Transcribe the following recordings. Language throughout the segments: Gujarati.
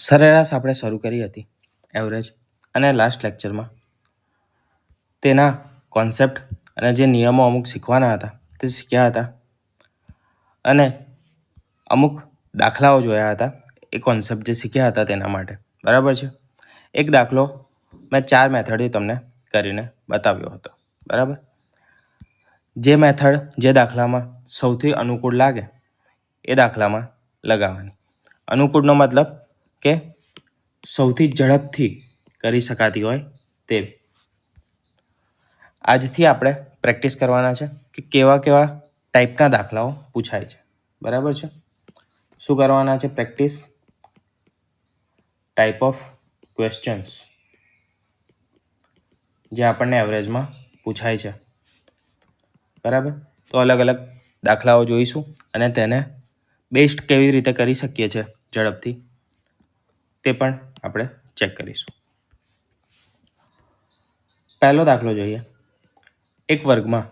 સરેરાશ આપણે શરૂ કરી હતી એવરેજ, અને લાસ્ટ લેક્ચરમાં તેના કોન્સેપ્ટ અને જે નિયમો અમુક શીખવાના હતા તે શીખ્યા હતા, અને અમુક દાખલાઓ જોયા હતા એ કોન્સેપ્ટ જે શીખ્યા હતા તેના માટે. બરાબર છે. એક દાખલો મેં 4 મેથડથી તમને કરીને બતાવ્યો હતો. બરાબર. જે મેથડ જે દાખલામાં સૌથી અનુકૂળ લાગે એ દાખલામાં લગાવવાની. અનુકૂળનો મતલબ કે સૌથી ઝડપથી કરી શકાતી હોય તે. આજથી આપણે પ્રેક્ટિસ કરવાના છે કે કેવા કેવા ટાઈપના દાખલાઓ પૂછાય છે. બરાબર છે. શું કરવાના છે? પ્રેક્ટિસ ટાઈપ ઓફ ક્વેશ્ચન્સ જે આપણને એવરેજમાં પૂછાય છે. બરાબર. તો અલગ અલગ દાખલાઓ જોઈશું અને તેને બેસ્ટ કેવી રીતે કરી શકીએ છીએ ઝડપથી તે પણ આપણે ચેક કરીશું. પહેલો દાખલો જોઈએ. એક વર્ગમાં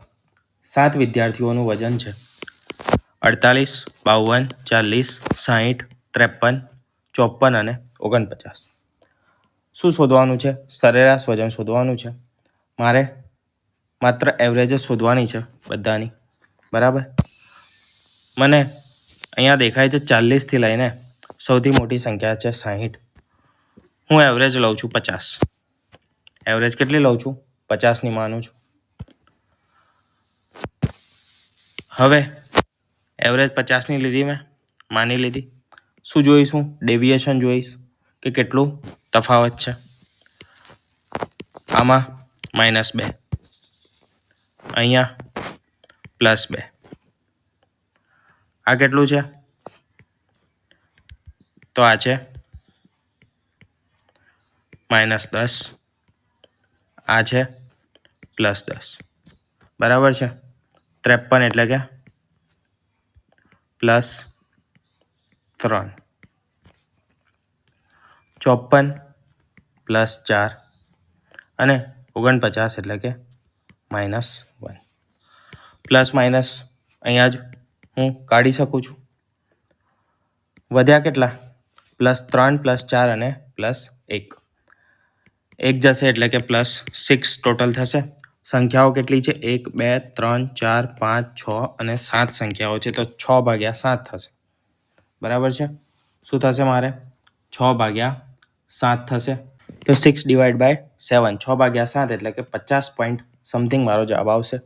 7 વિદ્યાર્થીઓનું વજન છે 48, 52, 40, 60, 53, 54 અને 49. શું શોધવાનું છે? સરેરાશ વજન શોધવાનું છે. મારે માત્ર એવરેજ જ શોધવાની છે બધાની. બરાબર. મને અહીંયા દેખાય છે 40થી લઈને સૌથી મોટી સંખ્યા છે 60. હું એવરેજ લઉં છું 50. એવરેજ કેટલી લઉં છું? 50ની માનું છું. હવે એવરેજ 50ની લીધી, મેં માની લીધી. શું જોઈશું? ડેવિએશન જોઈશ કે કેટલું તફાવત છે. આમાં -2, અહીંયા +2. આ કેટલું છે? તો આ છે -10, આ છે +10. બરાબર છે. 53 એટલે કે +3. 54 +4 અને 49 એટલે કે -1. પ્લસ માઇનસ અહીંયા જ હું કાઢી શકું છું. વધ્યા કેટલા? +3, +4 અને +1. 1 જશે એટલે કે +6 ટોટલ થશે. સંખ્યાઓ કેટલી છે? 1, 2, 3, 4, 5, 6 અને 7 સંખ્યાઓ છે, તો 6 ભાગ્યા 7 થશે. બરાબર છે. શું થશે? મારે 6 ભાગ્યા 7 થશે. તો 6/7, 6 ભાગ્યા 7 એટલે કે 50 પોઈન્ટ સમથિંગ મારો જવાબ આવશે.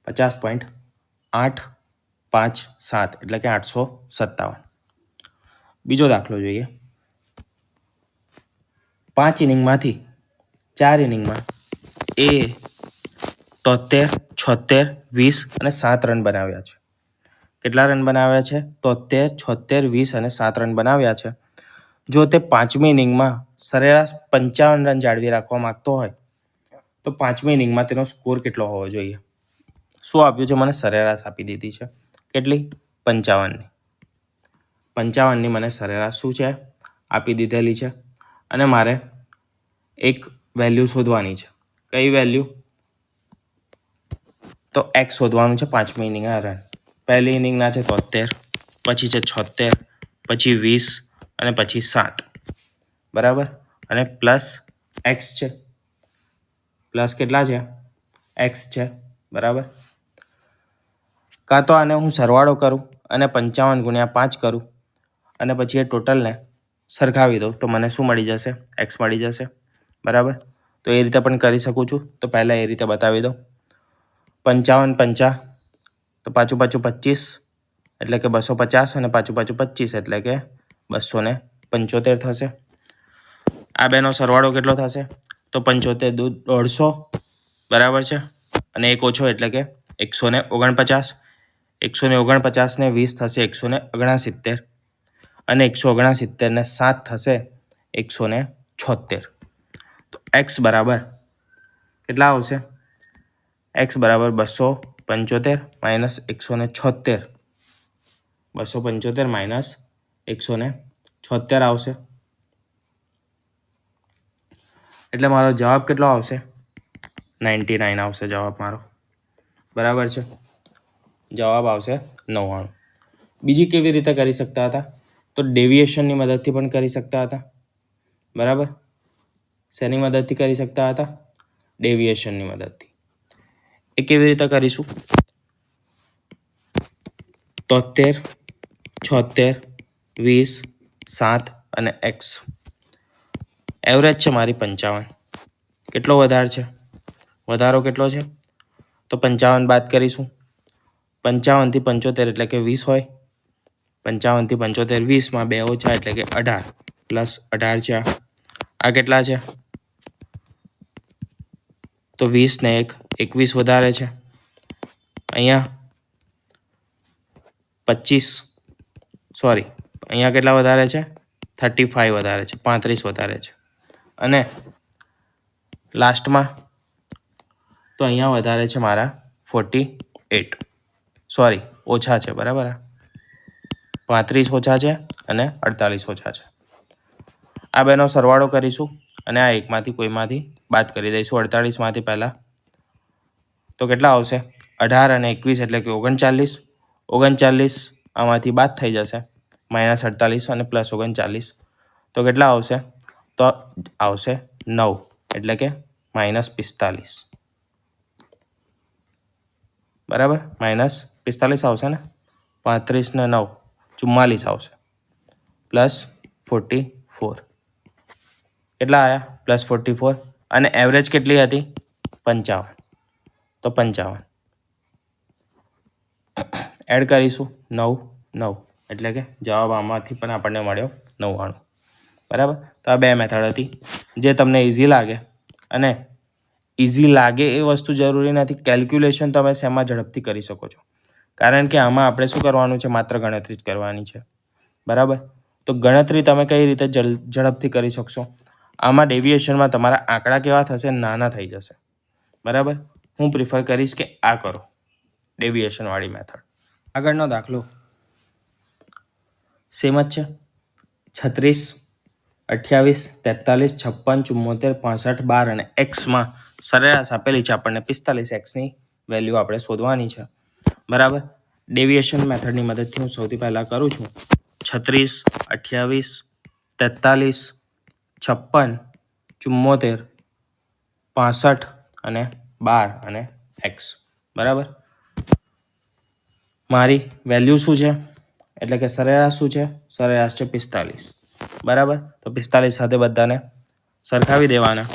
50.857 એટલે કે 857. બીજો દાખલો જોઈએ. 5 ઇનિંગમાંથી 4 ઇનિંગમાં એ 73, 76, 20 અને 7 રન બનાવ્યા છે. કેટલા રન બનાવ્યા છે? 73, 76, 20 અને 7 રન બનાવ્યા છે. જો તે 5મી ઇનિંગમાં સરેરાશ 55 રન જાળવી રાખવા માંગતો હોય તો 5મી ઇનિંગમાં તેનો સ્કોર કેટલો હોવો જોઈએ? શું આપ્યું છે? મને સરેરાશ આપી દીધી છે. કેટલી? 55ની. 55ની મને સરેરાશ શું છે? આપી દીધેલી છે. અને મારે એક વેલ્યુ શોધવાની છે. કઈ વેલ્યુ? તો x શોધવાનું છે 5મી ઇનિંગના રન. પહેલી ઇનિંગના છે 73, પછી છે 76, પછી 20 અને પછી 7. બરાબર. અને પ્લસ x છે. પ્લસ કેટલા છે? x છે. બરાબર. કાં તો આને હું સરવાળો કરું અને 55 × 5 કરું અને પછી એ ટોટલને સરખાવી દઉં તો મને શું મળી જશે? x મળી જશે. બરાબર. તો એ રીતે પણ કરી શકું છું. તો પહેલાં એ રીતે બતાવી દઉં. 55 5 તો પાછું 25 એટલે કે 250 અને પાછું 25 એટલે કે 275 થશે. આ બેનો સરવાળો કેટલો થશે? તો 75 દૂ 150. બરાબર છે. અને એક ઓછો એટલે કે 149. 149 ને 20 થશે 169 અને 169 ને 7 થશે 176. તો x બરાબર કેટલા આવશે? x બરાબર 275 -176. 275 -176 આવશે. એટલે મારો જવાબ કેટલો આવશે? 99 આવશે જવાબ મારો. બરાબર છે. જવાબ આવશે 99. બીજી કેવી રીતે કરી શકતા હતા? તો ડેવિએશનની મદદથી પણ કરી શકતા હતા, બરાબર. શેની મદદથી કરી શકતા હતા? ડેવિએશનની મદદથી. એ કેવી રીતે કરીશું? 73, 76, 20, 7 અને એક્સ. એવરેજ છે મારી 55. કેટલો વધારે છે? વધારો કેટલો છે? તો 55 બાદ કરીશું. 55થી 75 એટલે કે 20 હોય. 55થી 75 20માં 2 ઓછા એટલે કે 18 પ્લસ 18 છે. આ કેટલા છે? તો 20 ને 1 21 વધારે છે. અહીંયા અહીંયા કેટલા વધારે છે? 35 વધારે છે, 35 વધારે છે. અને લાસ્ટમાં તો અહીંયા વધારે છે મારા 48, ઓછા છે, બરાબર. 35 ઓછા છે અને 48 ઓછા છે. આ બેનો સરવાળો કરીશું અને આ એકમાંથી કોઈમાંથી બાદ કરી દઈશું. 48માંથી પહેલાં તો કેટલા આવશે? 18 અને 21 એટલે કે 39. 39 આમાંથી બાદ થઈ જશે, -48 અને +39. તો કેટલા આવશે? તો આવશે 9 એટલે કે -45, બરાબર. -45 આવશે ને. 35 ને 9 44 આવશે, +44. કેટલા આવ્યા? +44. અને એવરેજ કેટલી હતી? 55. તો 55 એડ કરીશું 9 એટલે કે જવાબ આમાંથી પણ આપણને મળ્યો 99, બરાબર. તો આ બે મેથડ હતી જે તમને ઇઝી લાગે. અને ઇઝી લાગે એ વસ્તુ જરૂરી નથી. કેલ્ક્યુલેશન તમે શેમાં ઝડપથી કરી શકો છો, કારણ કે આમાં આપણે શું કરવાનું છે? માત્ર ગણતરી જ કરવાની છે, બરાબર. તો ગણતરી તમે કઈ રીતે ઝડપથી કરી શકશો? આમાં ડેવિએશનમાં તમારા આંકડા કેવા થશે? નાના થઈ જશે, બરાબર. હું પ્રિફર કરીશ કે આ કરો, ડેવિએશનવાળી મેથડ. આગળનો દાખલો સેમ જ છે. 36, 28, 43, 56, 74, 65, 12 અને એક્સમાં સરેરાશ આપેલી છે આપણને 45. એક્સની વેલ્યુ આપણે શોધવાની છે, બરાબર. ડેવિએશન મેથડની મદદથી હું સૌથી પહેલાં કરું છું. 36, 28, 43, 56, 74, 65 અને 12 અને એક્સ, બરાબર. મારી વેલ્યુ શું છે? એટલે કે સરેરાશ શું છે? સરેરાશ છે 45, બરાબર. તો 45 સાથે બધાને સરખાવી દેવાના.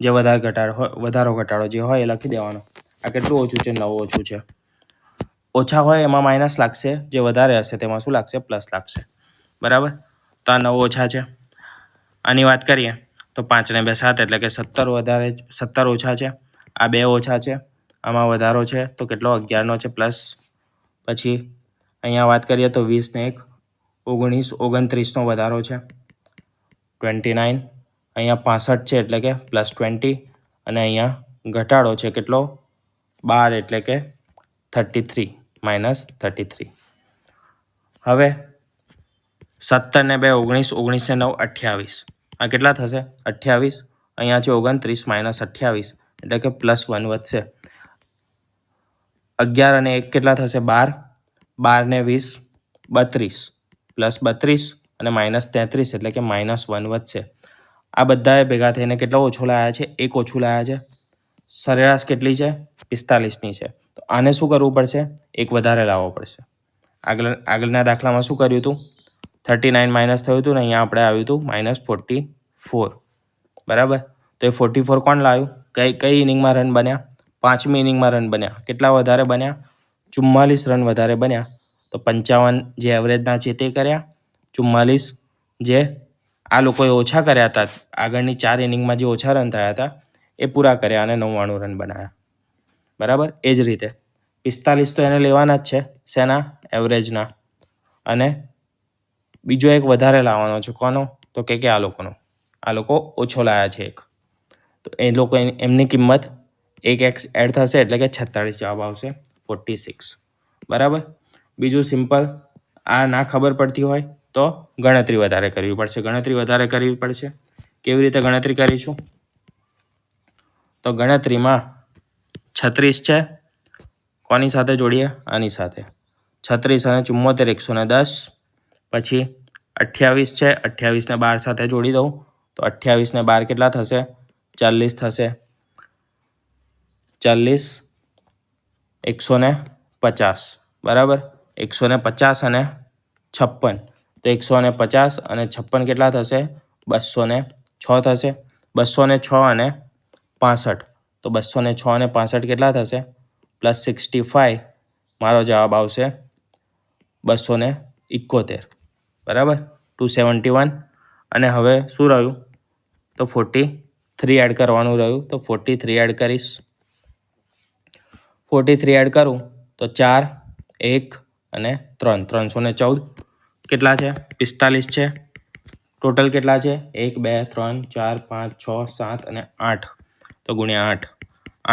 જે વધારો ઘટાડો જે હોય એ લખી દેવાનો. આ કેટલું ઓછું છે? 9 ઓછું છે. ઓછા હોય એમાં માઇનસ લાગશે, જે વધારે હશે તેમાં શું લાગશે? પ્લસ લાગશે, બરાબર. તો આ 9 ઓછા છે. આની વાત કરીએ તો 5 ને 2 7 એટલે કે 17 ઓછા છે. આ 2 ઓછા છે, આમાં વધારો છે તો કેટલો? 11નો છે પ્લસ. પછી અહીંયા વાત કરીએ તો 20 ને 1 29નો વધારો છે, 29. અહીંયા 65 છે એટલે કે +20. અને અહીંયા ઘટાડો છે કેટલો? 12 એટલે કે 33, -33. હવે 17 ને 2 19, 19 ને 9 28. આ કેટલા થશે? 28. અહીંયા છે 29 -28 એટલે કે +1 વધશે. 11 અને 1 કેટલા થશે? 12. 12 ને 20 32 +32 અને -33 એટલે કે -1 વધશે. આ બધાએ ભેગા થઈને કેટલો ઓછો લાયા છે? 1 ઓછું લાયા છે. સરેરાશ કેટલી છે? 45ની છે. તો આને શું કરવું પડશે? 1 વધારે લાવવો પડશે. આગળના દાખલામાં શું કર્યું હતું? 39 માઇનસ થયું હતું ને અહીંયા આપણે આવ્યું હતું -44, બરાબર. તો એ 44 કોણ લાવ્યું? કઈ ઇનિંગમાં રન બન્યા? 5મી ઇનિંગમાં રન બન્યા. કેટલા વધારે બન્યા? 44 રન વધારે બન્યા. તો 55 જે એવરેજના છે તે કર્યા. 44 જે આ લોકોએ ઓછા કર્યા હતા, આગળની 4 ઇનિંગમાં જે ઓછા રન થયા હતા એ પૂરા કર્યા અને 99 રન બનાવ્યા, બરાબર. એ જ રીતે 45 તો એને લેવાના જ છે, શેના? એવરેજના. અને બીજો એક વધારે લાવવાનો છે. કોનો? તો કે આ લોકોનો. આ લોકો ઓછો લાયા છે એક, તો એ લોકો એમની કિંમત 1x એડ થશે એટલે કે 46 જવાબ આવશે, 46, બરાબર. બીજું સિમ્પલ. આ ના ખબર પડતી હોય તો ગણતરી વધારે કરવી પડશે. કેવી રીતે ગણતરી કરીશું? તો ગણતરીમાં 36 છે, કોની સાથે જોડીએ? આની સાથે. 36 અને 74 110. પછી 28 છે, 28ને 12 સાથે જોડી દઉં તો 28ને 12 કેટલા થશે? 40 થશે. 40 150 બરાબર. 150 અને 56 તો 150 અને 56 કેટલા થશે? 206 થશે. 206 અને 65 તો 206 અને 65 કેટલા થશે? +65 મારો જવાબ આવશે 271 બરાબર. 271 અને હવે શું રહ્યું? તો 43 એડ કરવાનું રહ્યું તો 43 એડ કરીશ. 43 એડ કરું તો 4 1 અને 3 314 કેટલા છે? 45 છે. ટોટલ કેટલા છે? 1 2 3 4 5 6 7 અને 8 તો ગુણ્યા 8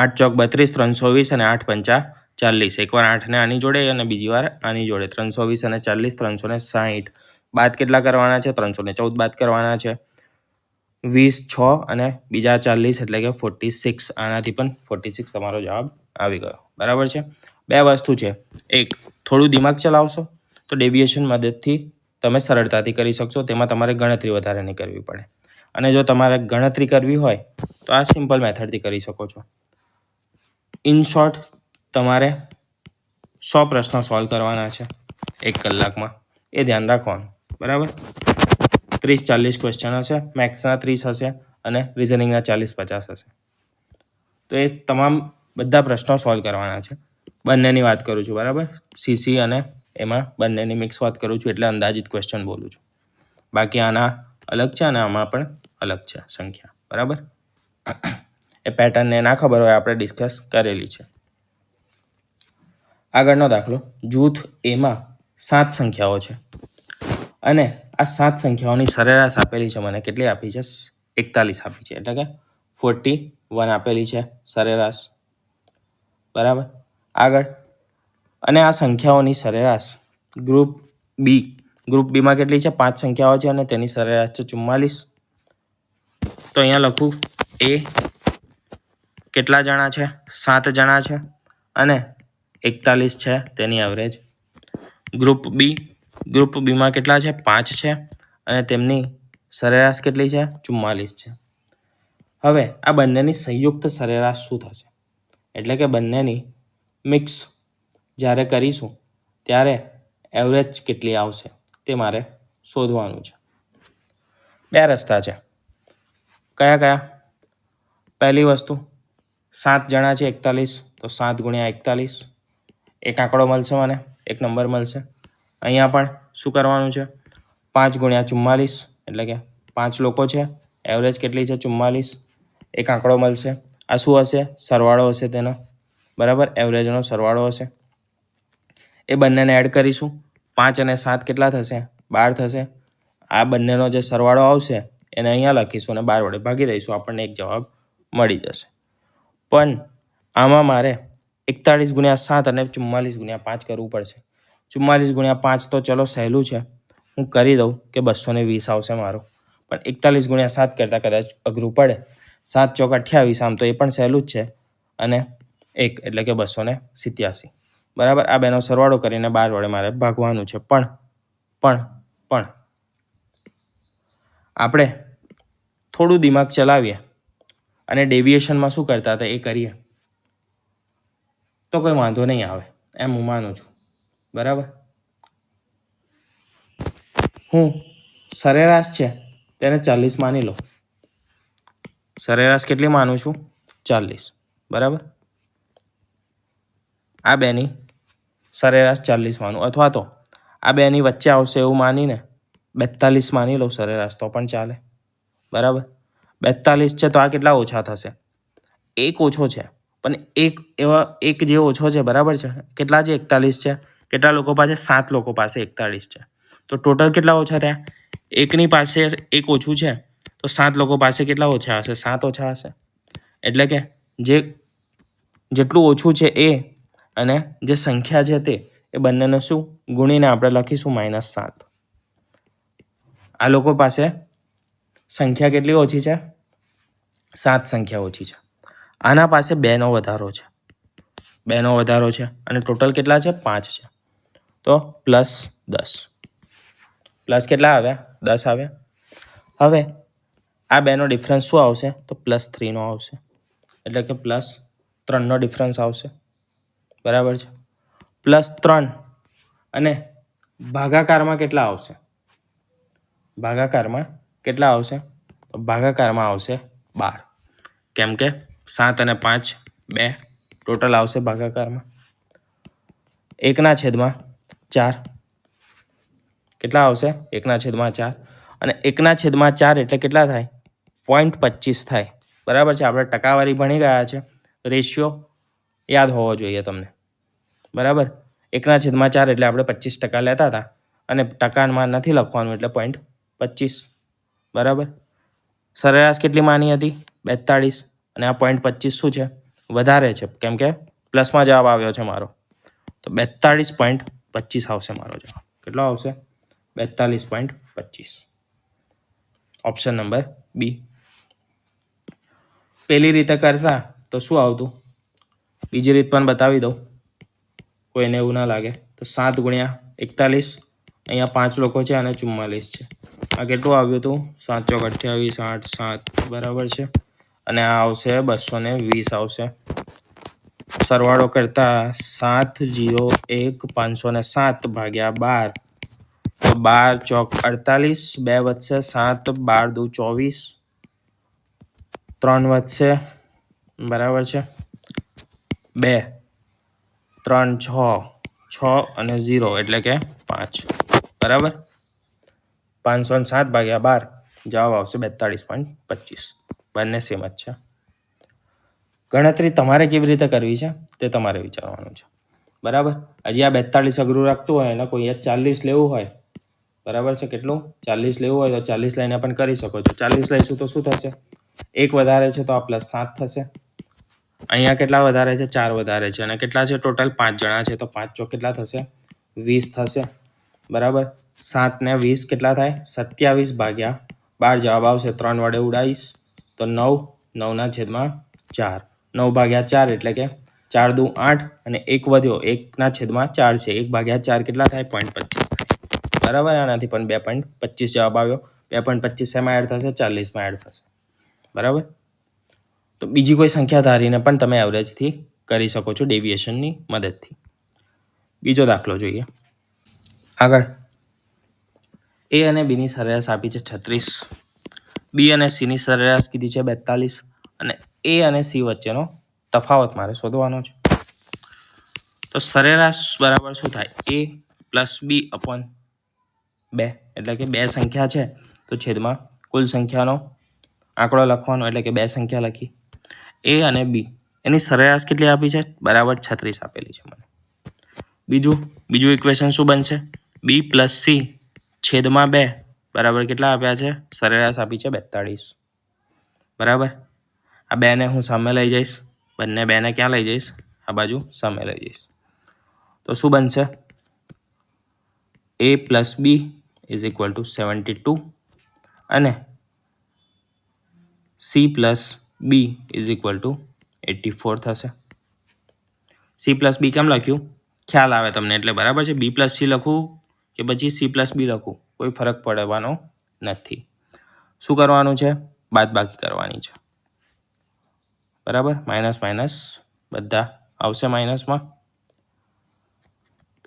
8 ચોક 32 320 અને 8 પંચા 40. એકવાર 8ને આની જોડે અને બીજી વાર આની જોડે 320 અને 40 360. બાદ કેટલા કરવાના છે? 314 બાદ કરવાના છે. 20 6 અને બીજા 40 એટલે કે 46. આનાથી પણ 46 તમારો જવાબ આવી ગયો બરાબર છે. બે વસ્તુ છે. એક, થોડું દિમાગ ચલાવશો તો ડેવિએશન મદદથી તમે સરળતાથી કરી શકશો. તેમાં તમારે ગણતરી વધારે નહીં કરવી પડે. અને જો તમારે ગણતરી કરવી હોય તો આ સિમ્પલ મેથડથી કરી શકો છો. ઇન શોર્ટ તમારે 100 પ્રશ્નો સોલ્વ કરવાના છે 1 કલાકમાં. એ ધ્યાન રાખવાનું બરાબર. 30-40 ક્વેશ્ચન હશે, મેથ્સના 30 હશે અને રિઝનિંગના 40-50 હશે. તો એ તમામ બધા પ્રશ્નો સોલ્વ કરવાના છે. બંનેની વાત કરું છું બરાબર. સીસી અને એમાં બંનેની મિક્સ વાત કરું છું એટલે અંદાજિત ક્વેશ્ચન બોલું છું. બાકી આના અલગ છે અને આમાં પણ અલગ છે સંખ્યા બરાબર. એ પેટર્નને ના ખબર હોય આપણે ડિસ્કસ કરેલી છે. આગળનો દાખલો, જૂથ એમાં 7 સંખ્યાઓ છે અને આ 7 સંખ્યાઓની સરેરાશ આપેલી છે. મને કેટલી આપી છે? 41 આપી છે એટલે કે 41 આપેલી છે સરેરાશ બરાબર. આગળ, અને આ સંખ્યાઓની સરેરાશ ગ્રુપ બીમાં કેટલી છે? 5 સંખ્યાઓ છે અને તેની સરેરાશ છે 44. તો અહીંયા લખું એ કેટલા જણા છે? 7 જણા છે અને 41 છે તેની એવરેજ. ગ્રુપ બીમાં કેટલા છે? 5 છે અને તેમની સરેરાશ કેટલી છે? 44 છે. હવે આ બંનેની સંયુક્ત સરેરાશ શું થશે? એટલે કે બંનેની મિક્સ જ્યારે કરીશું ત્યારે એવરેજ કેટલી આવશે તે મારે શોધવાનું છે. બે રસ્તા છે. કયા કયા? પહેલી વસ્તુ, 7 જણા છે 41 તો 7 ગુણ્યા 41 એક આંકડો મળશે, મને એક નંબર મળશે. અહીંયા પણ શું કરવાનું છે? 5 ગુણ્યા 44 એટલે કે 5 લોકો છે, એવરેજ કેટલી છે? 44. એક આંકડો મળશે. આ શું હશે? સરવાળો હશે તેનો બરાબર. એવરેજનો સરવાળો હશે. એ બંનેને એડ કરીશું. 5 અને 7 કેટલા થશે? 12 થશે. આ બંનેનો જે સરવાળો આવશે એને અહીંયા લખીશું અને 12 વડે ભાગી દઈશું. આપણને એક જવાબ મળી જશે. પણ આમાં મારે 41 ગુણ્યા 7 અને 44 ગુણ્યા 5 કરવું પડશે. 44 ગુણ્યા 5 તો ચલો સહેલું છે, હું કરી દઉં કે 220 આવશે મારું. પણ 41 ગુણ્યા 7 કરતાં કદાચ અઘરું પડે. 7 ચોક 28 આમ તો એ પણ સહેલું જ છે અને 1 એટલે કે 287 બરાબર. આ બેનો સરવાળો કરીને 12 વડે મારે ભાગવાનું છે. પણ આપણે થોડું દિમાગ ચલાવીએ અને ડેવિએશનમાં શું કરતા હતા એ કરીએ તો કોઈ વાંધો નહીં આવે એમ હું માનું છું બરાબર. હું સરેરાશ છે તેને 40 માની લો. સરેરાશ કેટલી માનું છું? 40 બરાબર. આ બેની સરેરાશ 40 માનું, અથવા તો આ બેની વચ્ચે આવશે એવું માનીને 42 માની લો સરેરાશ તો પણ ચાલે બરાબર. 42 છે તો આ કેટલા ઓછા થશે? 1 ઓછો છે પણ એક જે ઓછો છે બરાબર છે. કેટલા છે? 41 છે. કેટલા લોકો પાસે? 7 લોકો પાસે 41 છે. તો ટોટલ કેટલા ઓછા થયા? એકની પાસે 1 ઓછું છે તો 7 લોકો પાસે કેટલા ઓછા હશે? 7 ઓછા હશે. એટલે કે જેટલું ઓછું છે એ અને જે સંખ્યા છે તે એ બંનેને શું ગુણીને આપણે લખીશું -7. આ લોકો પાસે સંખ્યા કેટલી ઓછી છે? 7 સંખ્યા ઓછી છે. આના પાસે 2નો વધારો છે. 2નો વધારો છે અને ટોટલ કેટલા છે? 5 છે. તો +10 પ્લસ કેટલા આવ્યા? 10 આવ્યા. હવે આ બેનો ડિફરન્સ શું આવશે? તો +3નો આવશે, એટલે કે +3નો ડિફરન્સ આવશે. બરાબર છે. +3 અને ભાગાકારમાં કેટલા આવશે? ભાગાકારમાં કેટલા આવશે? તો ભાગાકારમાં આવશે 12, કેમ કે 7 અને 5 2 ટોટલ આવશે ભાગાકારમાં. 1/4 કેટલા આવશે? 1/4 અને 1/4 એટલે કેટલા થાય? 0.25 થાય. બરાબર છે. આપણે ટકાવારી ભણી ગયા છે, રેશિયો યાદ હોવો જોઈએ તમને. બરાબર. 1/4 એટલે આપણે 25% લેતા હતા અને ટકામાં નથી લખવાનું એટલે 0.25. બરાબર. સરેરાશ કેટલી માની હતી? 42. અને આ 0.25 શું છે? વધારે છે, કેમ કે પ્લસમાં જવાબ આવ્યો છે મારો. તો 42.25 આવશે મારો જવાબ. કેટલો આવશે? 42.25. Option number B. પેલી રીતે કરતા તો શું આવતું? બીજી રીત પણ બતાવી દઉં, કોઈને એવું ના લાગે તો. 7 × 41, અહીંયા 5 લોકો છે અને 44 છે. આ કેટલું આવ્યું હતું? 7 × 28, 8, 7. બરાબર છે. અને આ આવશે 220 આવશે. સરવાળો કરતા 7, 0, 1, 507 ભાગ્યા 12. તો 12 ચોક 48, 2 વધશે 7, 12 દુ 24, 3 વધશે. બરાબર છે. 2, 3, 6 અને 0 એટલે કે 5. બરાબર. 507 ભાગ્યા 12 જવાબ આવશે 42.25. બંને સેમ જ છે. ગણતરી તમારે કેવી રીતે કરવી છે તે તમારે વિચારવાનું છે. બરાબર. હજી આ 42 અઘરું રાખતું હોય અને કોઈ 40 લેવું હોય, બરાબર છે, કેટલું? 40 લેવું હોય તો 40 લઈને પણ કરી શકો છો. 40 લઈશું તો શું થશે? 1 વધારે છે તો આ +7 થશે. અહીંયા કેટલા વધારે છે? 4 વધારે છે. અને કેટલા છે ટોટલ? 5 જણા છે. તો 5 ચોક કેટલા થશે? 20 થશે. બરાબર. 7 ને 20 કેટલા થાય? 27 ભાગ્યા 12 જવાબ આવશે. 3 વડે ઉડાવીશ તો 9, 9/4. 9 ભાગ્યા 4 એટલે કે 4 દુ 8 અને 1 વધ્યો, 1/4 છે. 1/4 કેટલા થાય? 0.25 થાય. બરાબર. આનાથી પણ 2.25 જવાબ આવ્યો. 2.25 શેમાં એડ થશે? 40માં એડ થશે. બરાબર. તો બીજી કોઈ સંખ્યા ધારીને પણ તમે એવરેજથી કરી શકો છો, ડેવિએશનની મદદથી. બીજો દાખલો જોઈએ. આગળ એ અને બીની સરેરાશ આપી છે 36, બી અને સીની સરેરાશ કીધી છે 42 અને એ અને સી વચ્ચેનો તફાવત મારે શોધવાનો છે. તો સરેરાશ બરાબર શું થાય? એ + બી અપોન 2, એટલે કે 2 સંખ્યા છે તો છેદમાં કુલ સંખ્યાનો આંકડો લખવાનો, એટલે કે 2 સંખ્યા લખી. એ અને બી એની સરેરાશ કેટલી આપી છે? બરાબર 36 આપેલી છે મને. બીજું ઇક્વેશન શું બનશે? બી + સી છેદમાં 2 બરાબર કેટલા આપ્યા છે? સરેરાશ આપી છે 42. બરાબર. આ 2ને હું સામે લઈ જઈશ. બંને 2ને ક્યાં લઈ જઈશ? આ બાજુ સામે લઈ જઈશ. તો શું બનશે? a + b = 72 અને c + b = 84 થશે. c + b કેમ લખ્યું? ખ્યાલ આવે તમને એટલે. બરાબર છે. b + c લખું કે પછી c + b લખું, કોઈ ફરક પડવાનો નથી. શું કરવાનું છે? બાદબાકી કરવાની છે. બરાબર. માઇનસ માઇનસ બધા આવશે માઇનસમાં.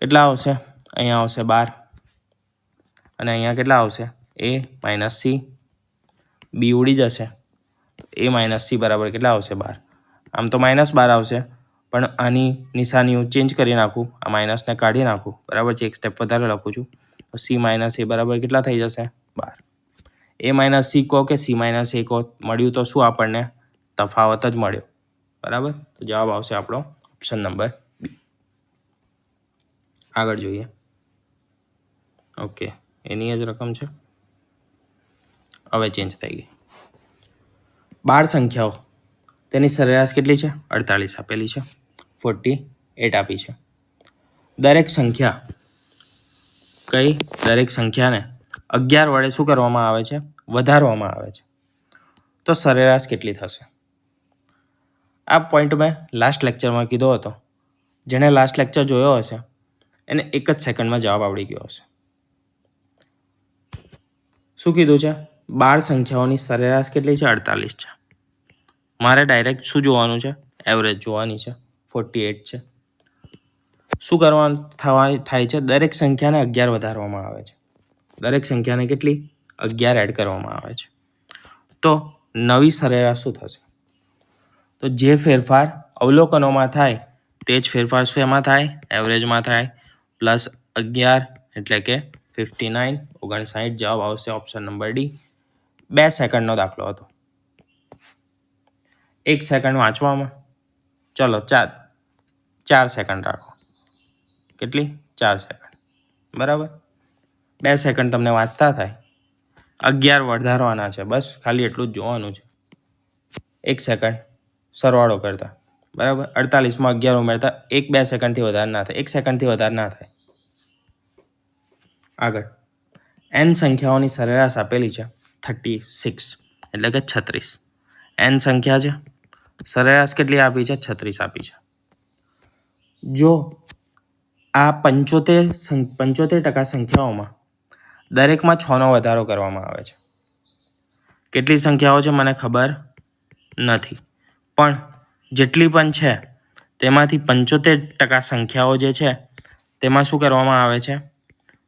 કેટલા આવશે? અહીંયા આવશે 12 અને અહીંયા કેટલા આવશે? a - c. b ઉડી જશે. a - c બરાબર કેટલા આવશે? 12. આમ તો -12 આવશે, પણ આની નિશાની હું ચેન્જ કરી નાખું, આ માઇનસને કાઢી નાખું. બરાબર છે. એક સ્ટેપ વધારે લખું છું. તો c - a બરાબર કેટલા થઈ જશે? 12. a - c કહો કે c - a કહો, મળ્યું તો શું આપણને? તફાવત જ મળ્યો. બરાબર. તો જવાબ આવશે આપણો ઓપ્શન નંબર બી. આગળ જોઈએ. ઓકે, એની જ રકમ છે, હવે ચેન્જ થઈ ગઈ. 12 સંખ્યાઓ, તેની સરેરાશ કેટલી છે? 48 આપેલી છે. 48 આપી છે. દરેક સંખ્યાને 11 વડે શું કરવામાં આવે છે? વધારવામાં આવે છે. તો સરેરાશ કેટલી થશે? આ પોઈન્ટ મેં લાસ્ટ લેક્ચરમાં કીધો હતો. જેણે લાસ્ટ લેક્ચર જોયો હશે એને એક જ સેકન્ડમાં જવાબ આવડી ગયો હશે. શું કીધું છે? 12 સંખ્યાઓની સરેરાશ કેટલી છે? 48 છે. મારે ડાયરેક્ટ શું જોવાનું છે? એવરેજ જોવાની છે. 48 છે. શું કરવાનું થાય છે? દરેક સંખ્યાને 11 વધારવામાં આવે છે. દરેક સંખ્યાને કેટલી? 11 એડ કરવામાં આવે છે. તો નવી સરેરાશ શું થશે? તો જે ફેરફાર અવલોકનોમાં થાય તે જ ફેરફાર શું એમાં થાય? એવરેજમાં થાય. પ્લસ 11 એટલે કે 59. 59 જવાબ આવશે ઓપ્શન નંબર ડી. 2 સેકન્ડનો દાખલો હતો. 1 સેકન્ડ વાંચવામાં, ચલો 4 સેકન્ડ રાખો. કેટલી? 4 સેકન્ડ. બરાબર. 2 સેકન્ડ તમને વાંચતા થાય. 11 વધારવાના છે, બસ ખાલી એટલું જ જોવાનું છે. 1 સેકન્ડ સરવાળો કરતા, બરાબર. 48માં 11 ઉમેરતા 1-2 સેકન્ડથી વધારે ના થાય. 1 સેકન્ડથી વધારે ના થાય. આગળ n સંખ્યાઓની સરેરાશ આપેલી છે 36, એટલે કે 36. n સંખ્યા છે, સરેરાશ કેટલી આપી છે? 36 આપી છે. જો આ 75% સંખ્યાઓમાં દરેકમાં 6નો વધારો કરવામાં આવે છે. કેટલી સંખ્યાઓ છે મને ખબર નથી, પણ જેટલી પણ છે તેમાંથી 75% સંખ્યાઓ જે છે તેમાં શું કરવામાં આવે છે?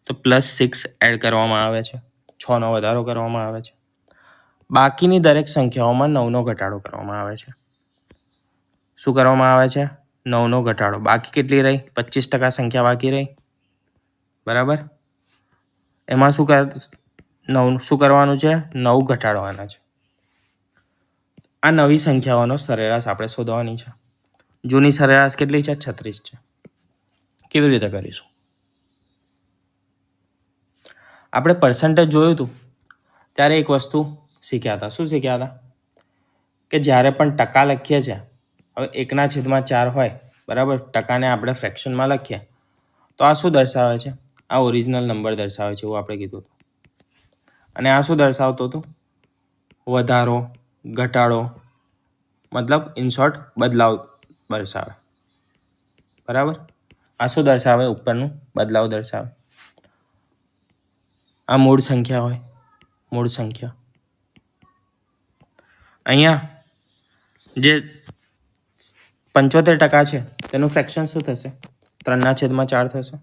તો +6 એડ કરવામાં આવે છે. 6નો વધારો કરવામાં આવે છે. બાકીની દરેક સંખ્યાઓમાં 9નો ઘટાડો કરવામાં આવે છે. શું કરવામાં આવે છે? 9નો ઘટાડો. બાકી કેટલી રહી? 25% સંખ્યા બાકી રહી. બરાબર. એમાં શું કરવાનું છે? 9 ઘટાડવાના છે. આ નવી સંખ્યાઓનો સરેરાશ આપણે શોધવાની છે. જૂની સરેરાશ કેટલી છે? 36 છે. કેવી રીતે કરીશું? આપણે પર્સન્ટેજ જોયું હતું ત્યારે એક વસ્તુ શીખ્યા હતા. શું શીખ્યા હતા? કે જ્યારે પણ ટકા લખીએ છીએ, હવે 1/4 હોય, બરાબર, ટકાને આપણે ફ્રેક્શનમાં લખીએ તો આ શું દર્શાવે છે? આ ઓરિજિનલ નંબર દર્શાવે છે એવું આપણે કીધું હતું. અને આ શું દર્શાવતું હતું? વધારો, ઘટાડો, મતલબ ઇન શોર્ટ બદલાવ દર્શાવે. બરાબર. આ શું દર્શાવે? ઉપરનું બદલાવ દર્શાવે. આ મૂળ સંખ્યા હોય, મૂળ સંખ્યા. અહીંયા જે 75% છે તેનું ફ્રેક્શન શું થશે? 3/4 થશે.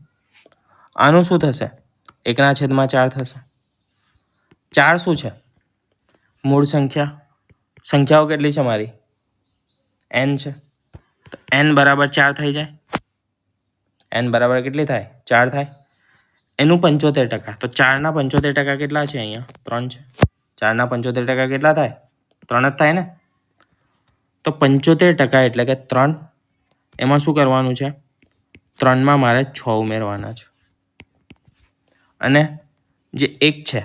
આનું શું થશે? 1/4 થશે. 4 શું છે? મૂળ સંખ્યા. સંખ્યાઓ કેટલી છે મારી? n છે. તો n બરાબર 4 થઈ જાય. n બરાબર કેટલી થાય? 4 થાય. એનું 75%. તો 4ના 75% કેટલા છે? અહીંયા 3 છે. 4ના 75% કેટલા થાય? 3 જ થાય ને. તો 75% એટલે કે 3. એમાં શું કરવાનું છે? 3માં મારે 6 ઉમેરવાના છે. અને જે 1 છે,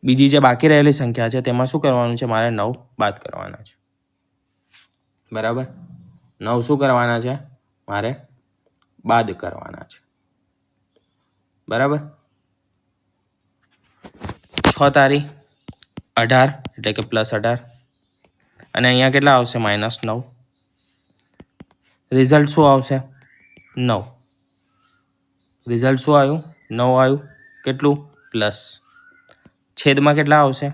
બીજી જે બાકી રહેલી સંખ્યા છે તેમાં શું કરવાનું છે? મારે 9 બાદ કરવાના છે. બરાબર. 9 શું કરવાના છે? મારે બાદ કરવાના છે. બરાબર. 6 તારી 18 એટલે કે +18. અને અહીંયા કેટલા આવશે? -9. રિઝલ્ટ શું આવશે? 9. રિઝલ્ટ શું આવ્યું? 9 આવ્યું. કેટલું? પ્લસ. છેદમાં કેટલા આવશે?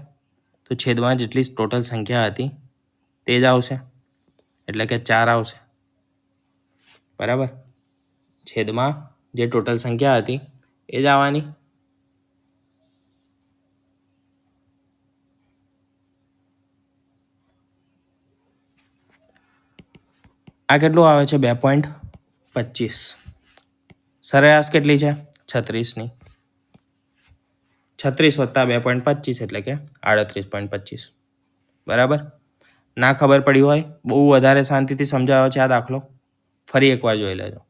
તો છેદમાં જેટલી ટોટલ સંખ્યા હતી તે જ આવશે, એટલે કે 4 આવશે. બરાબર. છેદમાં જે ટોટલ સંખ્યા હતી એ જ આવવાની. આ કેટલું આવે છે? 2.25. સરેરાશ કેટલી છે? 36ની. 36 + 2.25 એટલે કે 38.25. બરાબર. ના ખબર પડી હોય, બહુ વધારે શાંતિથી સમજાવ્યો છે આ દાખલો, ફરી એકવાર જોઈ લેજો.